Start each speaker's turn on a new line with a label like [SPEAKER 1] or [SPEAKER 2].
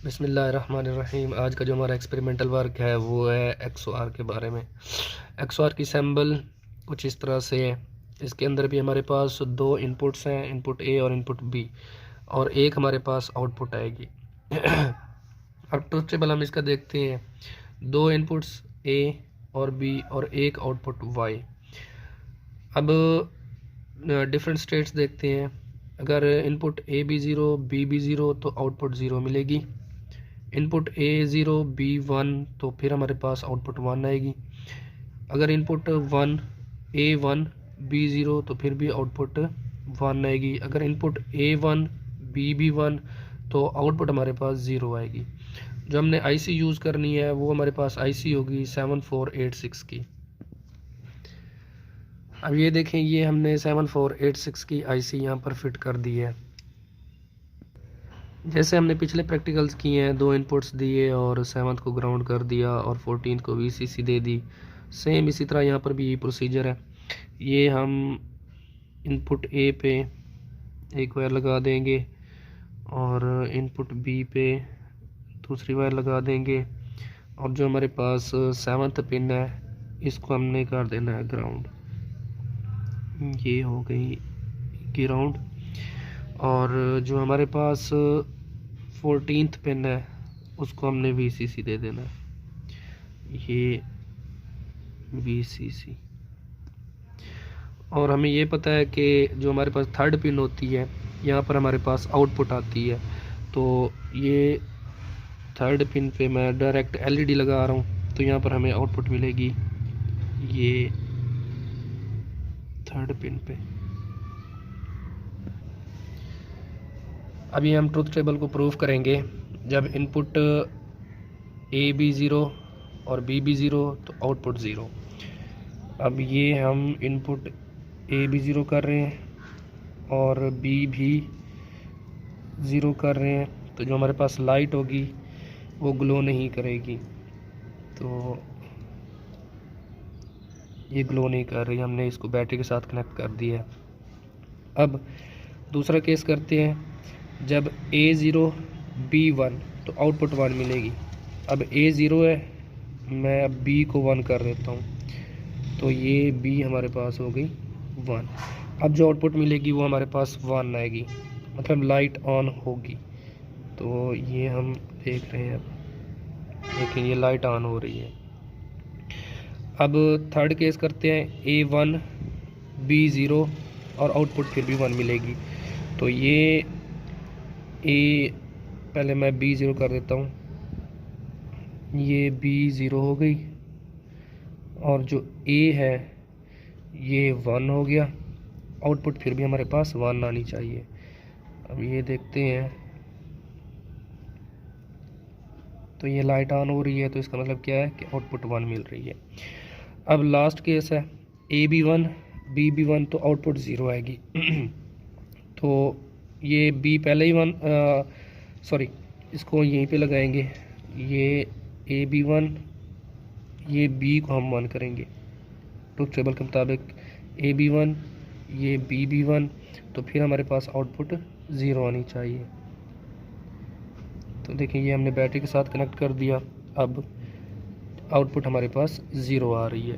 [SPEAKER 1] बिस्मिल्लाहिर्रहमानिर्रहीम। आज का जो हमारा एक्सपेरिमेंटल वर्क है वो है एक्सओआर के बारे में। एक्सओआर की सैम्बल कुछ इस तरह से है। इसके अंदर भी हमारे पास दो इनपुट्स हैं, इनपुट ए और इनपुट बी, और एक हमारे पास आउटपुट आएगी। अब ट्रुथ टेबल हम इसका देखते हैं। दो इनपुट्स ए और बी और एक आउटपुट वाई। अब डिफरेंट स्टेट्स देखते हैं। अगर input A B zero B B zero तो आउटपुट ज़ीरो मिलेगी। Input A zero B one तो फिर हमारे पास आउटपुट वन आएगी। अगर input one A one B zero तो फिर भी आउटपुट वन आएगी। अगर input A one B one तो आउटपुट हमारे पास ज़ीरो आएगी। जो हमने आईसी यूज़ करनी है वो हमारे पास आईसी होगी 7486 की। अब ये देखें, ये हमने 7486 की आईसी यहाँ पर फिट कर दी है। जैसे हमने पिछले प्रैक्टिकल्स किए हैं, दो इनपुट्स दिए और 7th को ग्राउंड कर दिया और 14th को वीसीसी दे दी। सेम इसी तरह यहाँ पर भी यही प्रोसीजर है। ये हम इनपुट ए पे एक वायर लगा देंगे और इनपुट बी पे दूसरी वायर लगा देंगे, और जो हमारे पास 7th पिन है इसको हमने कर देना है ग्राउंड। ये हो गई ग्राउंड। और जो हमारे पास 14th पिन है उसको हमने वीसीसी दे देना है, ये वीसीसी। और हमें ये पता है कि जो हमारे पास थर्ड पिन होती है यहाँ पर हमारे पास आउटपुट आती है, तो ये थर्ड पिन पे मैं डायरेक्ट एलईडी लगा रहा हूँ, तो यहाँ पर हमें आउटपुट मिलेगी ये थर्ड पिन पे। अभी हम ट्रुथ टेबल को प्रूव करेंगे। जब इनपुट ए बी ज़ीरो और बी बी ज़ीरो तो आउटपुट ज़ीरो। अब ये हम इनपुट ए बी ज़ीरो कर रहे हैं और बी भी ज़ीरो कर रहे हैं, तो जो हमारे पास लाइट होगी वो ग्लो नहीं करेगी। तो ये ग्लो नहीं कर रही, हमने इसको बैटरी के साथ कनेक्ट कर दिया है। अब दूसरा केस करते हैं। जब ए ज़ीरो बी वन तो आउटपुट वन मिलेगी। अब ए ज़ीरो है, मैं अब बी को वन कर देता हूँ, तो ये बी हमारे पास हो गई वन। अब जो आउटपुट मिलेगी वो हमारे पास वन आएगी, मतलब लाइट ऑन होगी। तो ये हम देख रहे हैं, अब लेकिन ये लाइट ऑन हो रही है। अब थर्ड केस करते हैं, ए वन बी ज़ीरो और आउटपुट फिर भी वन मिलेगी। तो ये ए, पहले मैं बी ज़ीरो कर देता हूँ, ये बी ज़ीरो हो गई, और जो ए है ये वन हो गया। आउटपुट फिर भी हमारे पास वन आनी चाहिए। अब ये देखते हैं, तो ये लाइट ऑन हो रही है, तो इसका मतलब क्या है कि आउटपुट वन मिल रही है। अब लास्ट केस है, A B one B B one तो आउटपुट ज़ीरो आएगी। तो ये बी पहले ही वन, सॉरी, इसको यहीं पे लगाएंगे। ये ए बी वन, ये बी को हम वन करेंगे ट्रुथ टेबल के मुताबिक। ए बी वन, ये बी बी वन, तो फिर हमारे पास आउटपुट ज़ीरो आनी चाहिए। तो देखिए, ये हमने बैटरी के साथ कनेक्ट कर दिया। अब आउटपुट हमारे पास ज़ीरो आ रही है।